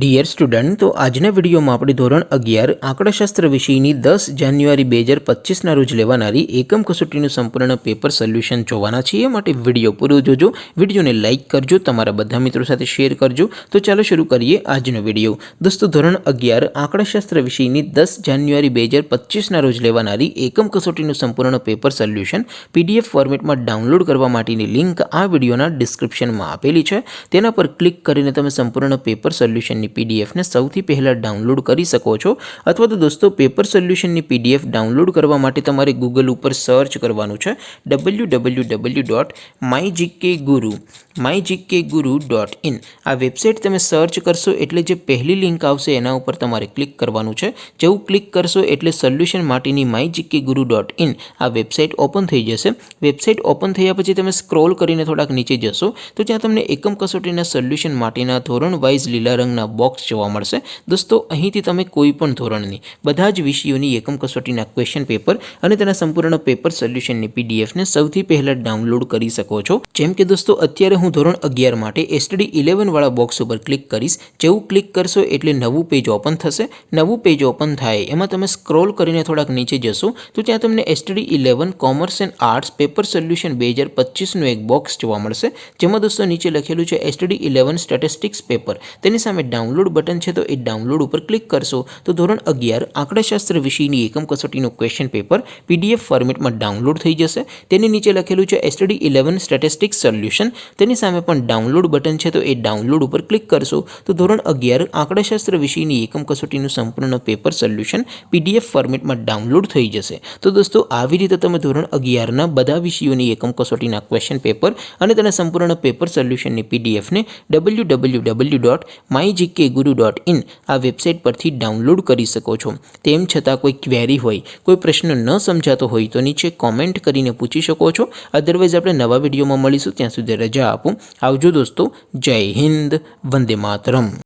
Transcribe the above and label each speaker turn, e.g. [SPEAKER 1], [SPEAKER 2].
[SPEAKER 1] Dear student, તો આજના વિડીયોમાં આપણે ધોરણ 11 આંકડાશાસ્ત્ર વિષયની 10 જાન્યુઆરી 2025ના રોજ લેવાનારી એકમ કસોટીનું સંપૂર્ણ પેપર સોલ્યુશન જોવાના છીએ। માટે વિડીયો પૂરો જોજો, વિડીયોને લાઇક કરજો, તમારા બધા મિત્રો સાથે શેર કરજો। તો ચાલો શરૂ કરીએ આજનો વિડીયો। દોસ્તો, ધોરણ 11 આંકડાશાસ્ત્ર વિષયની 10 જાન્યુઆરી 2025ના રોજ લેવાનારી એકમ કસોટીનું સંપૂર્ણ પેપર સોલ્યુશન PDF ફોર્મેટમાં ડાઉનલોડ કરવા માટેની લિંક આ વિડીયોના ડિસ્ક્રિપ્શનમાં આપેલી છે। તેના પર ક્લિક કરીને તમે સંપૂર્ણ પેપર સોલ્યુશન PDF ને સૌથી પહેલા ડાઉનલોડ કરી શકો છો। અથવા તો દોસ્તો, પેપર સોલ્યુશનની PDF ડાઉનલોડ કરવા માટે તમારે ગૂગલ ઉપર સર્ચ કરવાનું છે www.mygkguru.in। આ વેબસાઇટ તમે સર્ચ કરશો એટલે જે પહેલી લિંક આવશે એના ઉપર તમારે ક્લિક કરવાનું છે। જેવું ક્લિક કરશો એટલે સોલ્યુશન માટેની mygkguru.in આ વેબસાઇટ ઓપન થઈ જશે। વેબસાઇટ ઓપન થયા પછી તમે સ્ક્રોલ કરીને થોડાક નીચે જશો તો ત્યાં તમને એકમ કસોટીના સોલ્યુશન માટેના ધોરણ વાઇઝ લીલા રંગના બોક્સ જોવા મળશે। દોસ્તો, અહીંથી તમે કોઈ પણ ધોરણની બધા જ વિષયોની એકમ કસોટીના ક્વેશ્ચન પેપર અને તેના સંપૂર્ણ પેપર સોલ્યુશનની PDF ને સૌથી પહેલા ડાઉનલોડ કરી શકો છો। જેમ કે દોસ્તો, અત્યારે હું ધોરણ 11 માટે STD 11 વાળા બોક્સ ઉપર ક્લિક કરીશ। જેવું ક્લિક કરશો એટલે નવું પેજ ઓપન થશે। નવું પેજ ઓપન થાય એમાં તમે સ્ક્રોલ કરીને થોડાક નીચે જશો તો ત્યાં તમને STD 11 commerce and arts paper solution 2025નું એક બોક્સ જોવા મળશે। જેમાં દોસ્તો નીચે લખેલું છે STD 11 સ્ટેટિસ્ટિક્સ પેપર। તેની સામે ડાઉનલોડ બટન છે, તો એ ડાઉનલોડ ઉપર ક્લિક કરશો તો ધોરણ 11 આંકડાશાસ્ત્ર વિષયની એકમ કસોટીનું ક્વેશ્ચન પેપર PDF ફોર્મેટમાં ડાઉનલોડ થઈ જશે। તેની નીચે લખેલું છે STD 11 સ્ટેટિસ્ટિક્સ સોલ્યુશન। તેની સામે પણ ડાઉનલોડ બટન છે, તો એ ડાઉનલોડ ઉપર ક્લિક કરશો તો ધોરણ 11 આંકડાશાસ્ત્ર વિષયની એકમ કસોટીનું સંપૂર્ણ પેપર સોલ્યુશન PDF ફોર્મેટમાં ડાઉનલોડ થઈ જશે। તો દોસ્તો, આવી રીતે તમે ધોરણ 11ના બધા વિષયોની એકમ કસોટીના ક્વેશ્ચન પેપર અને તેના સંપૂર્ણ પેપર સોલ્યુશનની PDF ને www.mygkguru.in આ વેબસાઇટ પરથી ડાઉનલોડ કરી શકો છો। તેમ છતાં કોઈ ક્વેરી હોય, કોઈ પ્રશ્ન ન સમજાતો હોય તો નીચે કોમેન્ટ કરીને પૂછી શકો છો। અધરવાઇઝ આપણે નવા વિડીયોમાં મળીશું, ત્યાં સુધી રજા આપો। આવજો દોસ્તો, જય હિન્દ, વંદે માતરમ।